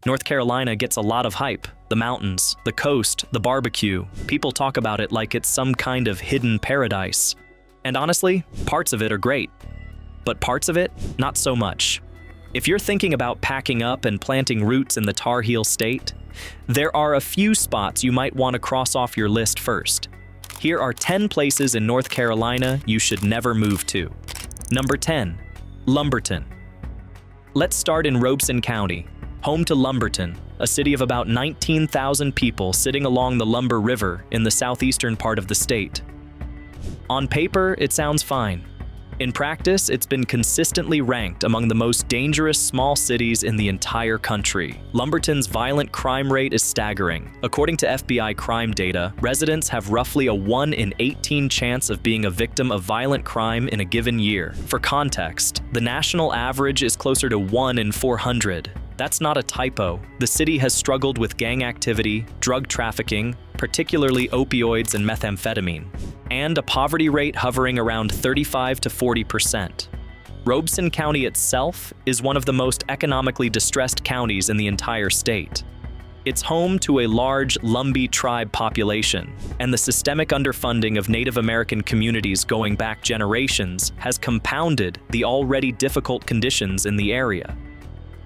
North Carolina gets a lot of hype. The mountains, the coast, the barbecue. People talk about it like it's some kind of hidden paradise. And honestly, parts of it are great. But parts of it, not so much. If you're thinking about packing up and planting roots in the Tar Heel state, there are a few spots you might want to cross off your list first. Here are 10 places in North Carolina you should never move to. Number 10, Lumberton. Let's start in Robeson County, home to Lumberton, a city of about 19,000 people sitting along the Lumber River in the southeastern part of the state. On paper, it sounds fine. In practice, it's been consistently ranked among the most dangerous small cities in the entire country. Lumberton's violent crime rate is staggering. According to FBI crime data, residents have roughly a 1 in 18 chance of being a victim of violent crime in a given year. For context, the national average is closer to 1 in 400. That's not a typo. The city has struggled with gang activity, drug trafficking, particularly opioids and methamphetamine, and a poverty rate hovering around 35 to 40%. Robeson County itself is one of the most economically distressed counties in the entire state. It's home to a large Lumbee tribe population, and the systemic underfunding of Native American communities going back generations has compounded the already difficult conditions in the area.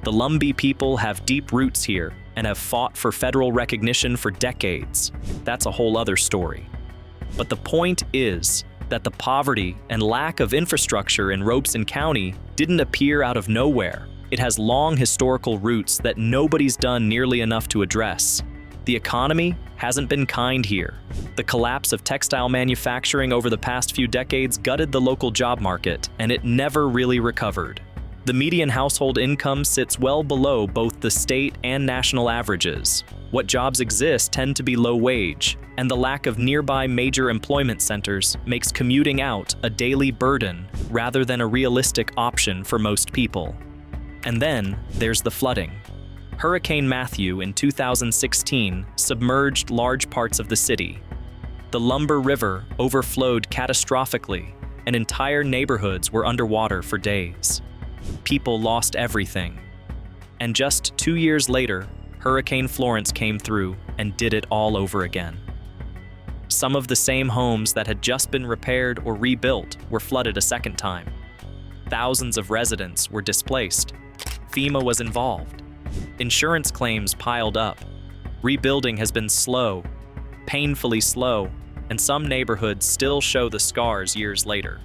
The Lumbee people have deep roots here and have fought for federal recognition for decades. That's a whole other story. But the point is that the poverty and lack of infrastructure in Robeson County didn't appear out of nowhere. It has long historical roots that nobody's done nearly enough to address. The economy hasn't been kind here. The collapse of textile manufacturing over the past few decades gutted the local job market, and it never really recovered. The median household income sits well below both the state and national averages. What jobs exist tend to be low wage, and the lack of nearby major employment centers makes commuting out a daily burden rather than a realistic option for most people. And then there's the flooding. Hurricane Matthew in 2016 submerged large parts of the city. The Lumber River overflowed catastrophically, and entire neighborhoods were underwater for days. People lost everything. And just 2 years later, Hurricane Florence came through and did it all over again. Some of the same homes that had just been repaired or rebuilt were flooded a second time. Thousands of residents were displaced. FEMA was involved. Insurance claims piled up. Rebuilding has been slow, painfully slow, and some neighborhoods still show the scars years later.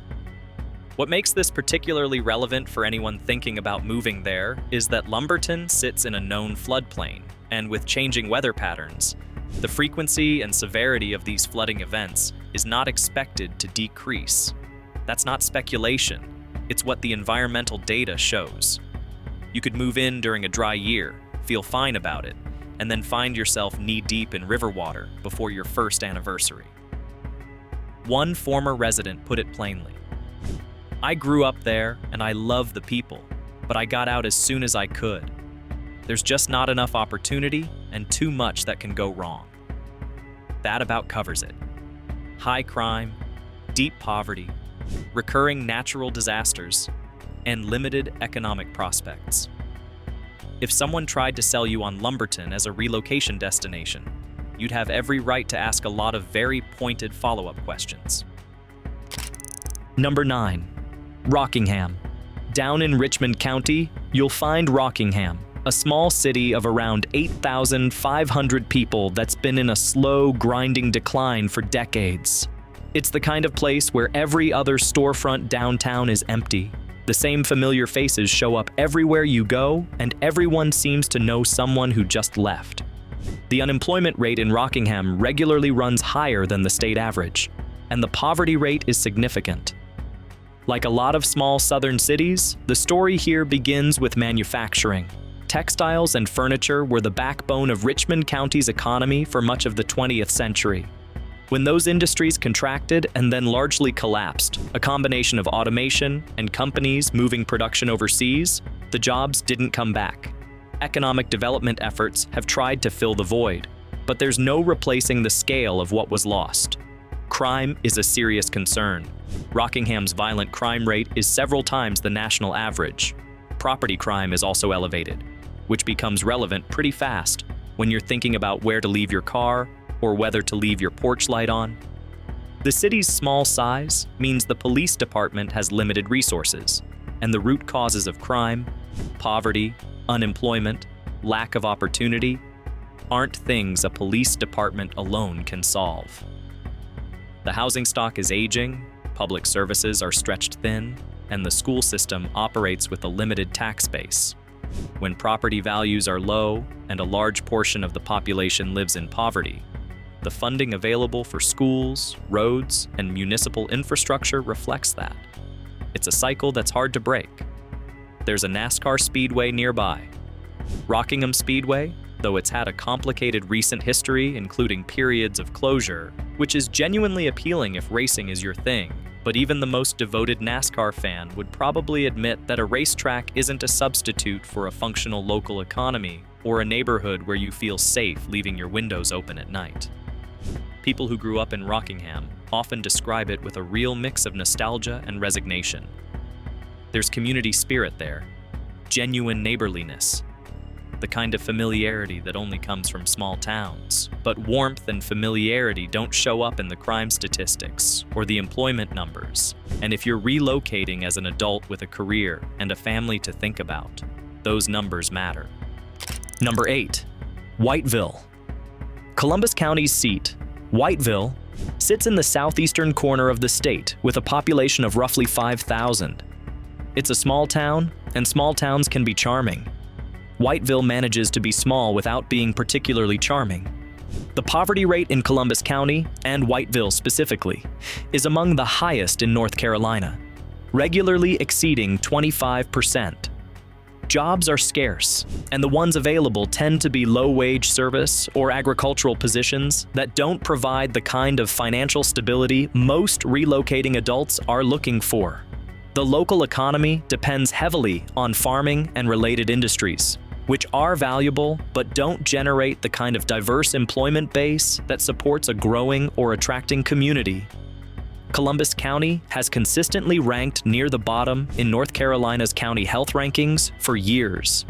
What makes this particularly relevant for anyone thinking about moving there is that Lumberton sits in a known floodplain, and with changing weather patterns, the frequency and severity of these flooding events is not expected to decrease. That's not speculation, it's what the environmental data shows. You could move in during a dry year, feel fine about it, and then find yourself knee-deep in river water before your first anniversary. One former resident put it plainly, "I grew up there and I love the people, but I got out as soon as I could. There's just not enough opportunity and too much that can go wrong." That about covers it. High crime, deep poverty, recurring natural disasters, and limited economic prospects. If someone tried to sell you on Lumberton as a relocation destination, you'd have every right to ask a lot of very pointed follow-up questions. Number 9. Rockingham. Down in Richmond County, you'll find Rockingham, a small city of around 8,500 people that's been in a slow, grinding decline for decades. It's the kind of place where every other storefront downtown is empty. The same familiar faces show up everywhere you go, and everyone seems to know someone who just left. The unemployment rate in Rockingham regularly runs higher than the state average, and the poverty rate is significant. Like a lot of small southern cities, the story here begins with manufacturing. Textiles and furniture were the backbone of Richmond County's economy for much of the 20th century. When those industries contracted and then largely collapsed, a combination of automation and companies moving production overseas, the jobs didn't come back. Economic development efforts have tried to fill the void, but there's no replacing the scale of what was lost. Crime is a serious concern. Rockingham's violent crime rate is several times the national average. Property crime is also elevated. which becomes relevant pretty fast when you're thinking about where to leave your car or whether to leave your porch light on. The city's small size means the police department has limited resources, and the root causes of crime, poverty, unemployment, lack of opportunity, aren't things a police department alone can solve. The housing stock is aging, public services are stretched thin, and the school system operates with a limited tax base. When property values are low and a large portion of the population lives in poverty, the funding available for schools, roads, and municipal infrastructure reflects that. It's a cycle that's hard to break. There's a NASCAR speedway nearby. Rockingham Speedway, though it's had a complicated recent history including periods of closure, which is genuinely appealing if racing is your thing, but even the most devoted NASCAR fan would probably admit that a racetrack isn't a substitute for a functional local economy or a neighborhood where you feel safe leaving your windows open at night. People who grew up in Rockingham often describe it with a real mix of nostalgia and resignation. There's community spirit there, genuine neighborliness, the kind of familiarity that only comes from small towns. But warmth and familiarity don't show up in the crime statistics or the employment numbers. And if you're relocating as an adult with a career and a family to think about, those numbers matter. Number 8, Whiteville. Columbus County's seat, Whiteville, sits in the southeastern corner of the state with a population of roughly 5,000. It's a small town, and small towns can be charming. Whiteville manages to be small without being particularly charming. The poverty rate in Columbus County, and Whiteville specifically, is among the highest in North Carolina, regularly exceeding 25%. Jobs are scarce, and the ones available tend to be low-wage service or agricultural positions that don't provide the kind of financial stability most relocating adults are looking for. The local economy depends heavily on farming and related industries, which are valuable but don't generate the kind of diverse employment base that supports a growing or attracting community. Columbus County has consistently ranked near the bottom in North Carolina's county health rankings for years.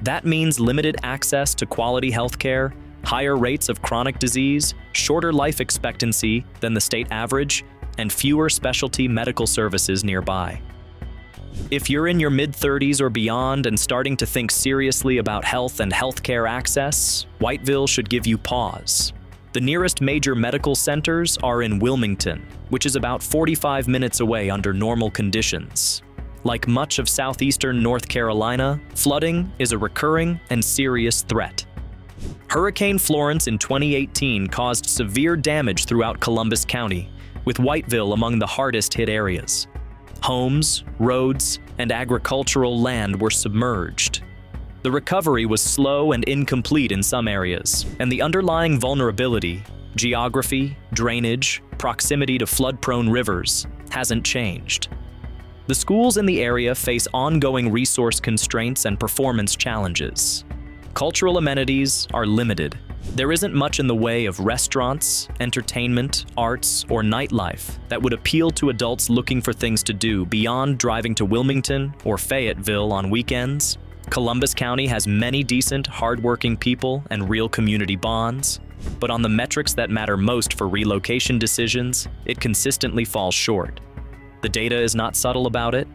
That means limited access to quality health care, higher rates of chronic disease, shorter life expectancy than the state average, and fewer specialty medical services nearby. If you're in your mid-30s or beyond and starting to think seriously about health and healthcare access, Whiteville should give you pause. The nearest major medical centers are in Wilmington, which is about 45 minutes away under normal conditions. Like much of southeastern North Carolina, flooding is a recurring and serious threat. Hurricane Florence in 2018 caused severe damage throughout Columbus County, with Whiteville among the hardest hit areas. Homes, roads, and agricultural land were submerged. The recovery was slow and incomplete in some areas, and the underlying vulnerability, geography, drainage, proximity to flood-prone rivers, hasn't changed. The schools in the area face ongoing resource constraints and performance challenges. Cultural amenities are limited. There isn't much in the way of restaurants, entertainment, arts, or nightlife that would appeal to adults looking for things to do beyond driving to Wilmington or Fayetteville on weekends. Columbus County has many decent, hardworking people and real community bonds, but on the metrics that matter most for relocation decisions, it consistently falls short. The data is not subtle about it.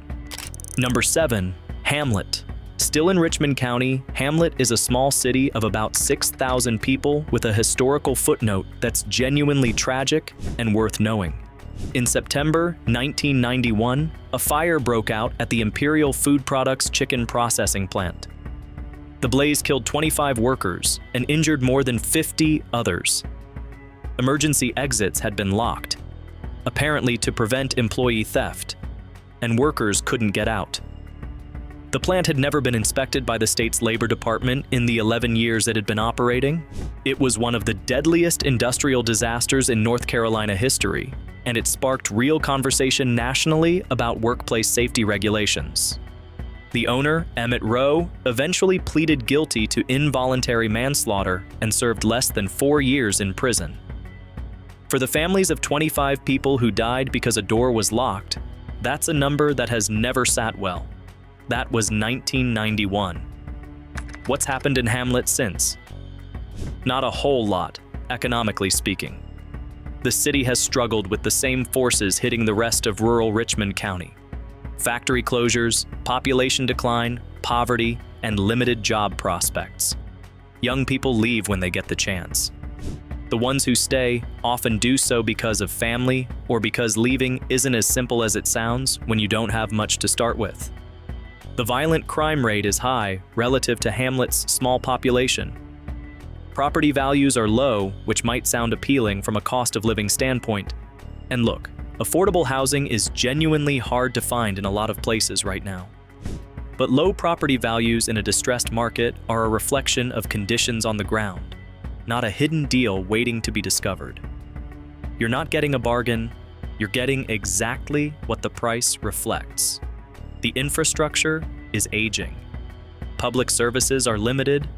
Number 7, Hamlet. Still in Richmond County, Hamlet is a small city of about 6,000 people with a historical footnote that's genuinely tragic and worth knowing. In September 1991, a fire broke out at the Imperial Food Products chicken processing plant. The blaze killed 25 workers and injured more than 50 others. Emergency exits had been locked, apparently to prevent employee theft, and workers couldn't get out. The plant had never been inspected by the state's labor department in the 11 years it had been operating. It was one of the deadliest industrial disasters in North Carolina history, and it sparked real conversation nationally about workplace safety regulations. The owner, Emmett Rowe, eventually pleaded guilty to involuntary manslaughter and served less than 4 years in prison. For the families of 25 people who died because a door was locked, that's a number that has never sat well. That was 1991. What's happened in Hamlet since? Not a whole lot, economically speaking. The city has struggled with the same forces hitting the rest of rural Richmond County. Factory closures, population decline, poverty, and limited job prospects. Young people leave when they get the chance. The ones who stay often do so because of family or because leaving isn't as simple as it sounds when you don't have much to start with. The violent crime rate is high relative to Hamlet's small population. Property values are low, which might sound appealing from a cost of living standpoint. And look, affordable housing is genuinely hard to find in a lot of places right now. But low property values in a distressed market are a reflection of conditions on the ground, not a hidden deal waiting to be discovered. You're not getting a bargain, you're getting exactly what the price reflects. The infrastructure is aging. Public services are limited.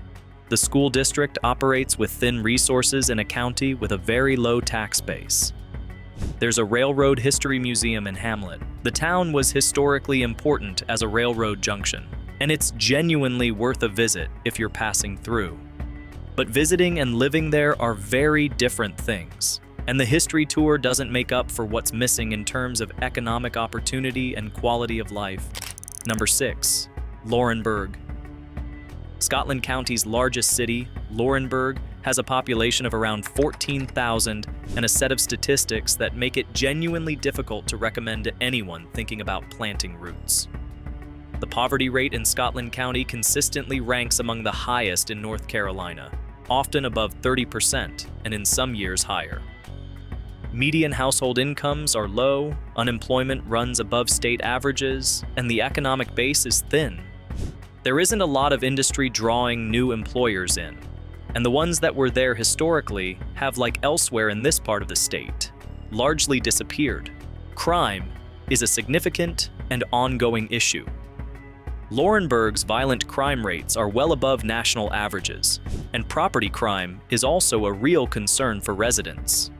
The school district operates with thin resources in a county with a very low tax base. There's a railroad history museum in Hamlet. The town was historically important as a railroad junction, and it's genuinely worth a visit if you're passing through. But visiting and living there are very different things, and the history tour doesn't make up for what's missing in terms of economic opportunity and quality of life. Number 6, Laurinburg. Scotland County's largest city, Laurinburg, has a population of around 14,000 and a set of statistics that make it genuinely difficult to recommend to anyone thinking about planting roots. The poverty rate in Scotland County consistently ranks among the highest in North Carolina, often above 30% and in some years higher. Median household incomes are low, unemployment runs above state averages, and the economic base is thin. There isn't a lot of industry drawing new employers in, and the ones that were there historically have, like elsewhere in this part of the state, largely disappeared. Crime is a significant and ongoing issue. Laurinburg's violent crime rates are well above national averages, and property crime is also a real concern for residents.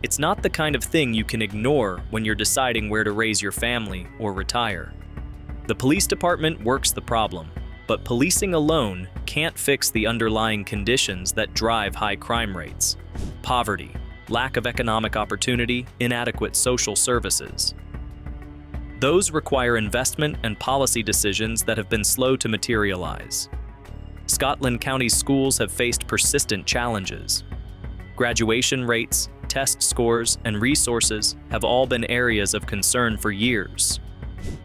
It's not the kind of thing you can ignore when you're deciding where to raise your family or retire. The police department works the problem, but policing alone can't fix the underlying conditions that drive high crime rates: poverty, lack of economic opportunity, inadequate social services. Those require investment and policy decisions that have been slow to materialize. Scotland County's schools have faced persistent challenges. Graduation rates, test scores, and resources have all been areas of concern for years.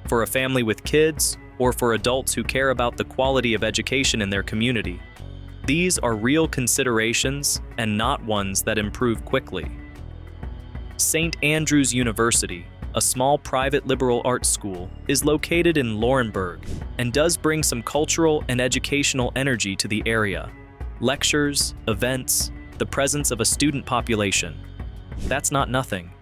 For a family with kids, or for adults who care about the quality of education in their community, these are real considerations and not ones that improve quickly. St. Andrews University, a small private liberal arts school, is located in Laurinburg and does bring some cultural and educational energy to the area. Lectures, events, the presence of a student population. That's not nothing.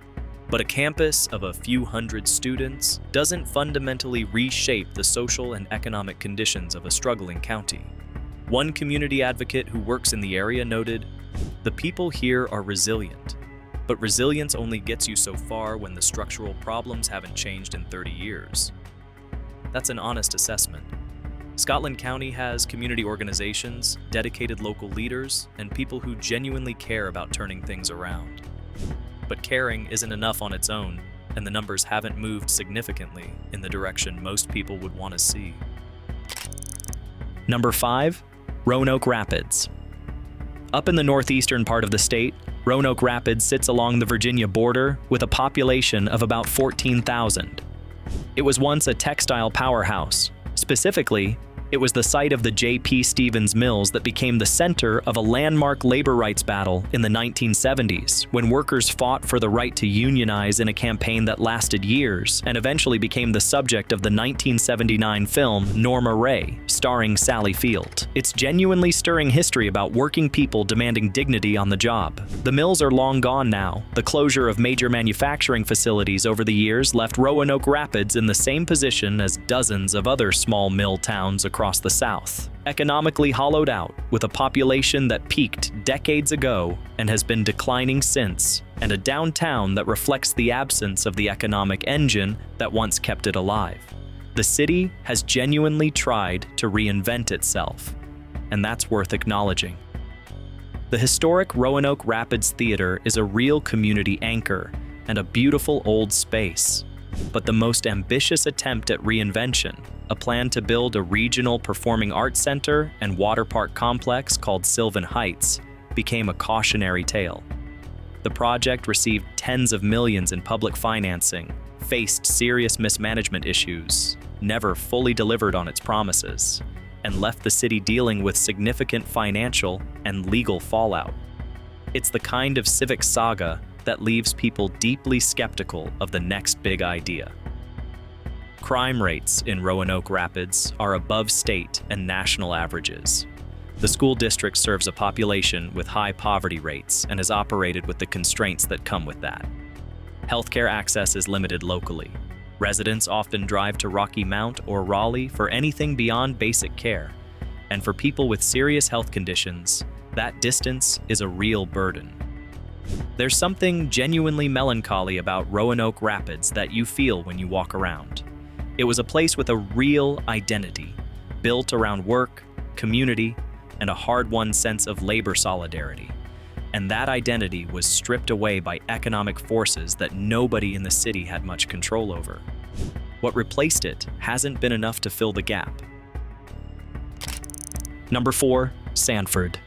But a campus of a few hundred students doesn't fundamentally reshape the social and economic conditions of a struggling county. One community advocate who works in the area noted, "The people here are resilient, but resilience only gets you so far when the structural problems haven't changed in 30 years." That's an honest assessment. Scotland County has community organizations, dedicated local leaders, and people who genuinely care about turning things around. But caring isn't enough on its own, and the numbers haven't moved significantly in the direction most people would want to see. Number 5, Roanoke Rapids. Up in the northeastern part of the state, Roanoke Rapids sits along the Virginia border with a population of about 14,000. It was once a textile powerhouse. Specifically, it was the site of the J.P. Stevens Mills that became the center of a landmark labor rights battle in the 1970s, when workers fought for the right to unionize in a campaign that lasted years and eventually became the subject of the 1979 film Norma Ray, starring Sally Field. It's genuinely stirring history about working people demanding dignity on the job. The mills are long gone now. The closure of major manufacturing facilities over the years left Roanoke Rapids in the same position as dozens of other small mill towns across the South, economically hollowed out, with a population that peaked decades ago and has been declining since, and a downtown that reflects the absence of the economic engine that once kept it alive. The city has genuinely tried to reinvent itself, and that's worth acknowledging. The historic Roanoke Rapids Theater is a real community anchor and a beautiful old space. But the most ambitious attempt at reinvention, a plan to build a regional performing arts center and water park complex called Sylvan Heights, became a cautionary tale. The project received tens of millions in public financing, faced serious mismanagement issues, never fully delivered on its promises, and left the city dealing with significant financial and legal fallout. It's the kind of civic saga that leaves people deeply skeptical of the next big idea. Crime rates in Roanoke Rapids are above state and national averages. The school district serves a population with high poverty rates and is operated with the constraints that come with that. Healthcare access is limited locally. Residents often drive to Rocky Mount or Raleigh for anything beyond basic care, and for people with serious health conditions, that distance is a real burden. There's something genuinely melancholy about Roanoke Rapids that you feel when you walk around. It was a place with a real identity, built around work, community, and a hard-won sense of labor solidarity. And that identity was stripped away by economic forces that nobody in the city had much control over. What replaced it hasn't been enough to fill the gap. Number 4, Sanford.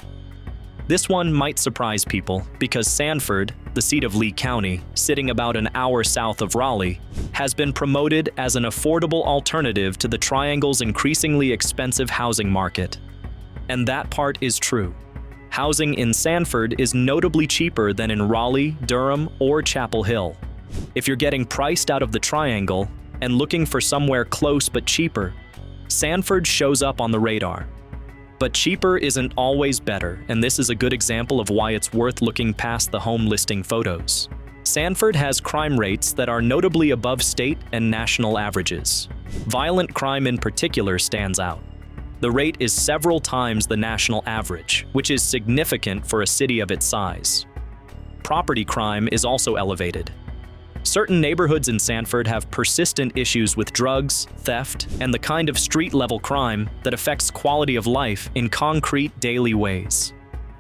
This one might surprise people because Sanford, the seat of Lee County, sitting about an hour south of Raleigh, has been promoted as an affordable alternative to the Triangle's increasingly expensive housing market. And that part is true. Housing in Sanford is notably cheaper than in Raleigh, Durham, or Chapel Hill. If you're getting priced out of the Triangle and looking for somewhere close but cheaper, Sanford shows up on the radar. But cheaper isn't always better, and this is a good example of why it's worth looking past the home listing photos. Sanford has crime rates that are notably above state and national averages. Violent crime in particular stands out. The rate is several times the national average, which is significant for a city of its size. Property crime is also elevated. Certain neighborhoods in Sanford have persistent issues with drugs, theft, and the kind of street-level crime that affects quality of life in concrete daily ways.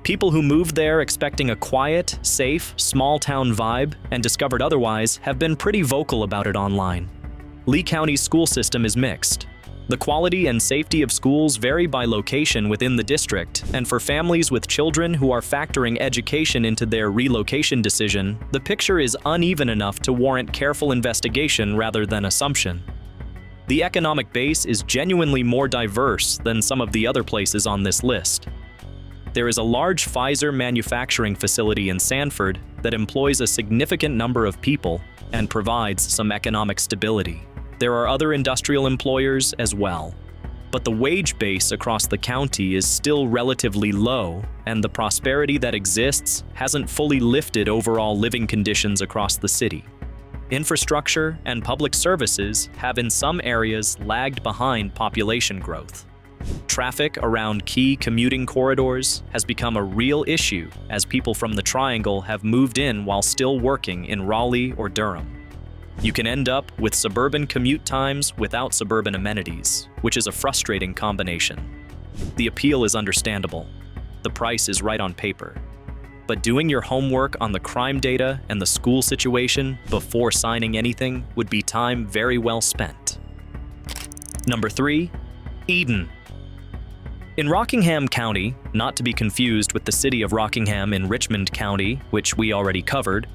People who moved there expecting a quiet, safe, small-town vibe and discovered otherwise have been pretty vocal about it online. Lee County's school system is mixed. The quality and safety of schools vary by location within the district, and for families with children who are factoring education into their relocation decision, the picture is uneven enough to warrant careful investigation rather than assumption. The economic base is genuinely more diverse than some of the other places on this list. There is a large Pfizer manufacturing facility in Sanford that employs a significant number of people and provides some economic stability. There are other industrial employers as well. But the wage base across the county is still relatively low, and the prosperity that exists hasn't fully lifted overall living conditions across the city. Infrastructure and public services have in some areas lagged behind population growth. Traffic around key commuting corridors has become a real issue as people from the Triangle have moved in while still working in Raleigh or Durham. You can end up with suburban commute times without suburban amenities, which is a frustrating combination. The appeal is understandable. The price is right on paper. But doing your homework on the crime data and the school situation before signing anything would be time very well spent. Number 3, Eden. In Rockingham County, not to be confused with the city of Rockingham in Richmond County, which we already covered,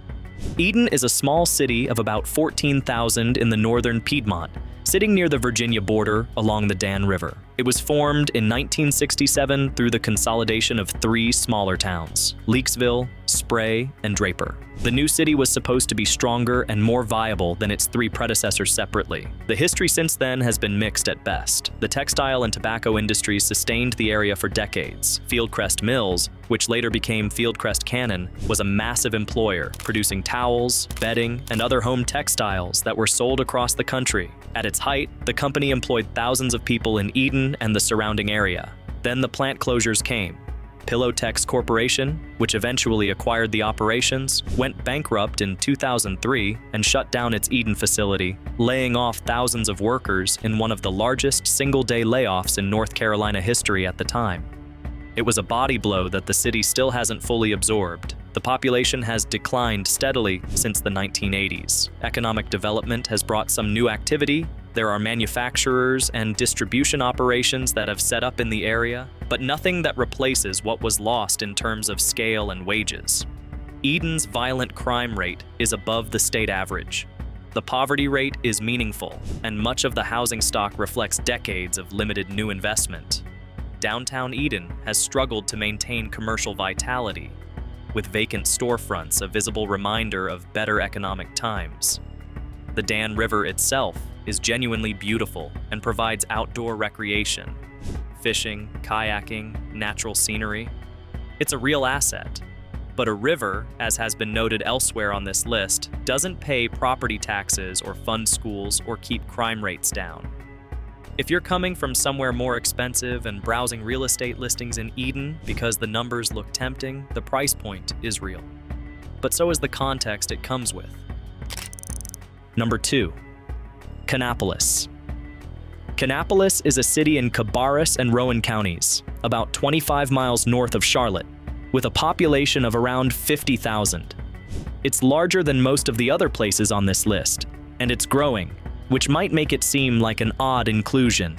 Eden is a small city of about 14,000 in the northern Piedmont, sitting near the Virginia border along the Dan River. It was formed in 1967 through the consolidation of 3 smaller towns, Leakesville, Spray, and Draper. The new city was supposed to be stronger and more viable than its 3 predecessors separately. The history since then has been mixed at best. The textile and tobacco industries sustained the area for decades. Fieldcrest Mills, which later became Fieldcrest Cannon, was a massive employer, producing towels, bedding, and other home textiles that were sold across the country. At its height, the company employed thousands of people in Eden and the surrounding area. Then the plant closures came. Pillowtex Corporation, which eventually acquired the operations, went bankrupt in 2003 and shut down its Eden facility, laying off thousands of workers in one of the largest single-day layoffs in North Carolina history at the time. It was a body blow that the city still hasn't fully absorbed. The population has declined steadily since the 1980s. Economic development has brought some new activity. There are manufacturers and distribution operations that have set up in the area, but nothing that replaces what was lost in terms of scale and wages. Eden's violent crime rate is above the state average. The poverty rate is meaningful, and much of the housing stock reflects decades of limited new investment. Downtown Eden has struggled to maintain commercial vitality, with vacant storefronts a visible reminder of better economic times. The Dan River itself is genuinely beautiful and provides outdoor recreation, fishing, kayaking, natural scenery. It's a real asset. But a river, as has been noted elsewhere on this list, doesn't pay property taxes or fund schools or keep crime rates down. If you're coming from somewhere more expensive and browsing real estate listings in Eden because the numbers look tempting, the price point is real. But so is the context it comes with. Number 2. Kannapolis. Kannapolis is a city in Cabarrus and Rowan counties, about 25 miles north of Charlotte, with a population of around 50,000. It's larger than most of the other places on this list, and it's growing, which might make it seem like an odd inclusion.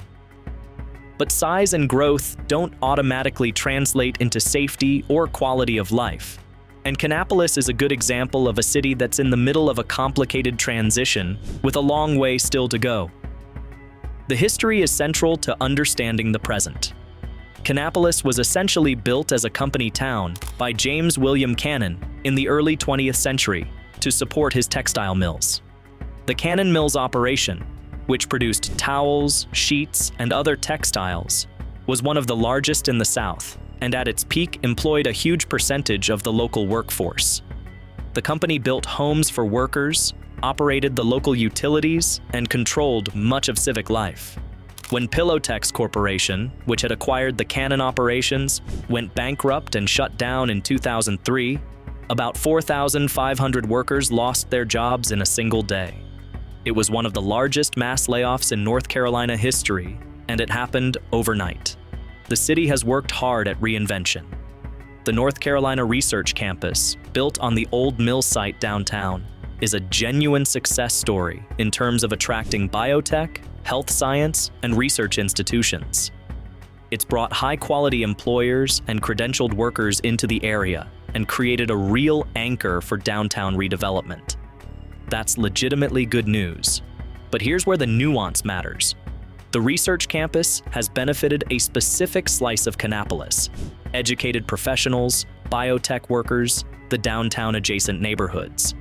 But size and growth don't automatically translate into safety or quality of life. And Kannapolis is a good example of a city that's in the middle of a complicated transition with a long way still to go. The history is central to understanding the present. Kannapolis was essentially built as a company town by James William Cannon in the early 20th century to support his textile mills. The Cannon Mills operation, which produced towels, sheets, and other textiles, was one of the largest in the South, and at its peak employed a huge percentage of the local workforce. The company built homes for workers, operated the local utilities, and controlled much of civic life. When Pillowtex Corporation, which had acquired the Cannon operations, went bankrupt and shut down in 2003, about 4,500 workers lost their jobs in a single day. It was one of the largest mass layoffs in North Carolina history, and it happened overnight. The city has worked hard at reinvention. The North Carolina Research Campus, built on the old mill site downtown, is a genuine success story in terms of attracting biotech, health science, and research institutions. It's brought high-quality employers and credentialed workers into the area and created a real anchor for downtown redevelopment. That's legitimately good news. But here's where the nuance matters. The research campus has benefited a specific slice of Kannapolis: educated professionals, biotech workers, the downtown adjacent neighborhoods.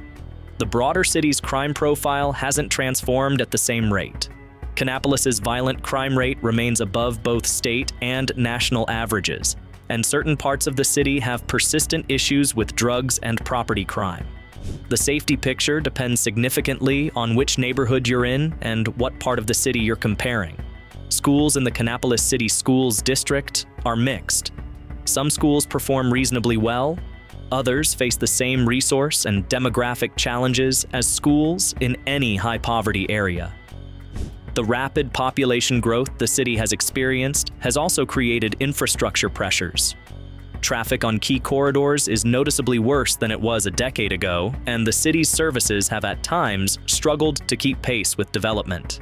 The broader city's crime profile hasn't transformed at the same rate. Kannapolis's violent crime rate remains above both state and national averages, and certain parts of the city have persistent issues with drugs and property crime. The safety picture depends significantly on which neighborhood you're in and what part of the city you're comparing. Schools in the Kannapolis City Schools District are mixed. Some schools perform reasonably well, others face the same resource and demographic challenges as schools in any high-poverty area. The rapid population growth the city has experienced has also created infrastructure pressures. Traffic on key corridors is noticeably worse than it was a decade ago, and the city's services have at times struggled to keep pace with development.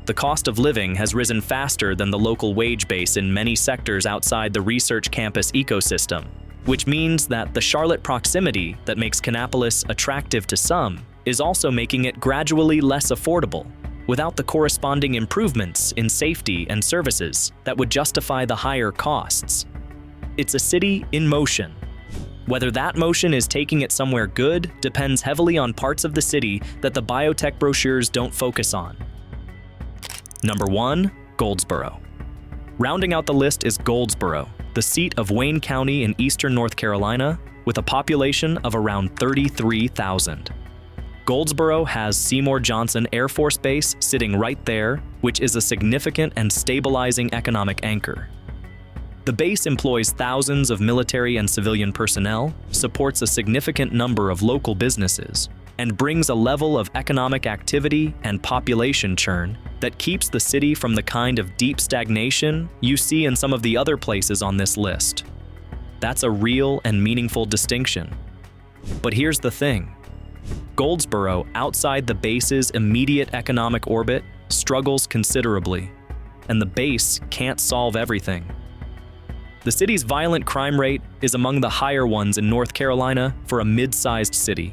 The cost of living has risen faster than the local wage base in many sectors outside the research campus ecosystem, which means that the Charlotte proximity that makes Kannapolis attractive to some is also making it gradually less affordable, without the corresponding improvements in safety and services that would justify the higher costs. It's a city in motion. Whether that motion is taking it somewhere good depends heavily on parts of the city that the biotech brochures don't focus on. Number 1, Goldsboro. Rounding out the list is Goldsboro, the seat of Wayne County in eastern North Carolina, with a population of around 33,000. Goldsboro has Seymour Johnson Air Force Base sitting right there, which is a significant and stabilizing economic anchor. The base employs thousands of military and civilian personnel, supports a significant number of local businesses, and brings a level of economic activity and population churn that keeps the city from the kind of deep stagnation you see in some of the other places on this list. That's a real and meaningful distinction. But here's the thing. Goldsboro, outside the base's immediate economic orbit, struggles considerably, and the base can't solve everything. The city's violent crime rate is among the higher ones in North Carolina for a mid-sized city.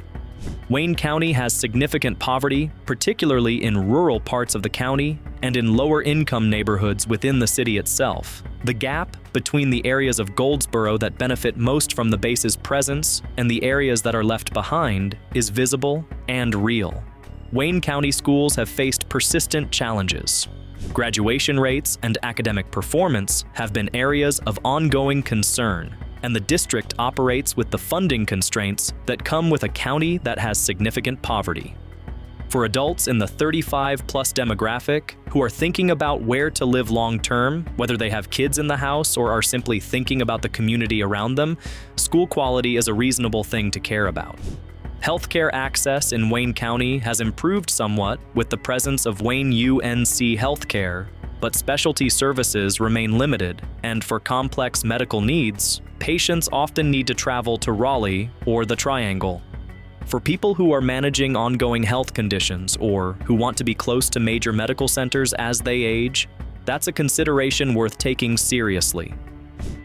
Wayne County has significant poverty, particularly in rural parts of the county and in lower-income neighborhoods within the city itself. The gap between the areas of Goldsboro that benefit most from the base's presence and the areas that are left behind is visible and real. Wayne County schools have faced persistent challenges. Graduation rates and academic performance have been areas of ongoing concern, and the district operates with the funding constraints that come with a county that has significant poverty. For adults in the 35-plus demographic who are thinking about where to live long-term, whether they have kids in the house or are simply thinking about the community around them, school quality is a reasonable thing to care about. Healthcare access in Wayne County has improved somewhat with the presence of Wayne UNC Healthcare, but specialty services remain limited, and for complex medical needs, patients often need to travel to Raleigh or the Triangle. For people who are managing ongoing health conditions or who want to be close to major medical centers as they age, that's a consideration worth taking seriously.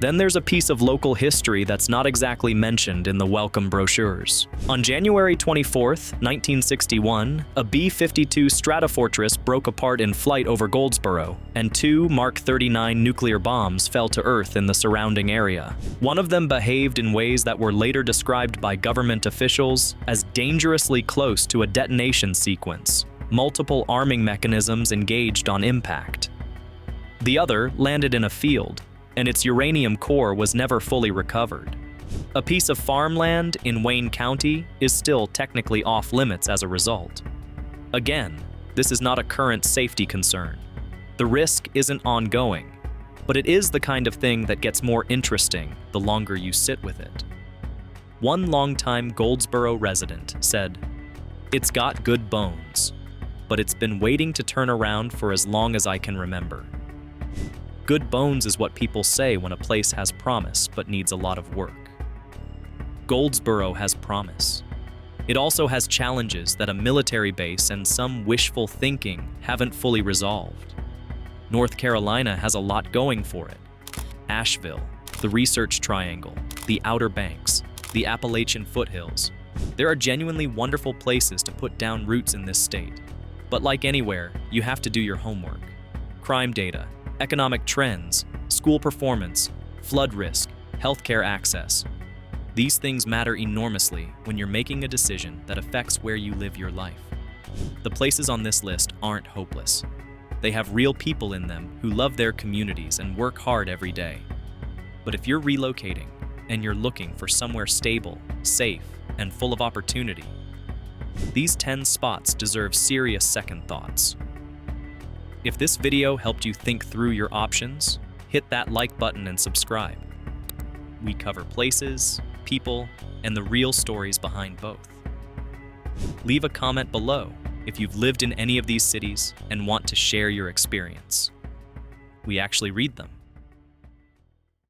Then there's a piece of local history that's not exactly mentioned in the welcome brochures. On January 24, 1961, a B-52 Stratofortress broke apart in flight over Goldsboro, and 2 Mark 39 nuclear bombs fell to Earth in the surrounding area. One of them behaved in ways that were later described by government officials as dangerously close to a detonation sequence, multiple arming mechanisms engaged on impact. The other landed in a field, and its uranium core was never fully recovered. A piece of farmland in Wayne County is still technically off-limits as a result. Again, this is not a current safety concern. The risk isn't ongoing, but it is the kind of thing that gets more interesting the longer you sit with it. One longtime Goldsboro resident said, "It's got good bones, but it's been waiting to turn around for as long as I can remember." Good bones is what people say when a place has promise but needs a lot of work. Goldsboro has promise. It also has challenges that a military base and some wishful thinking haven't fully resolved. North Carolina has a lot going for it. Asheville, the Research Triangle, the Outer Banks, the Appalachian foothills. There are genuinely wonderful places to put down roots in this state. But like anywhere, you have to do your homework. Crime data, economic trends, school performance, flood risk, healthcare access. These things matter enormously when you're making a decision that affects where you live your life. The places on this list aren't hopeless. They have real people in them who love their communities and work hard every day. But if you're relocating and you're looking for somewhere stable, safe, and full of opportunity, these 10 spots deserve serious second thoughts. If this video helped you think through your options, hit that like button and subscribe. We cover places, people, and the real stories behind both. Leave a comment below if you've lived in any of these cities and want to share your experience. We actually read them.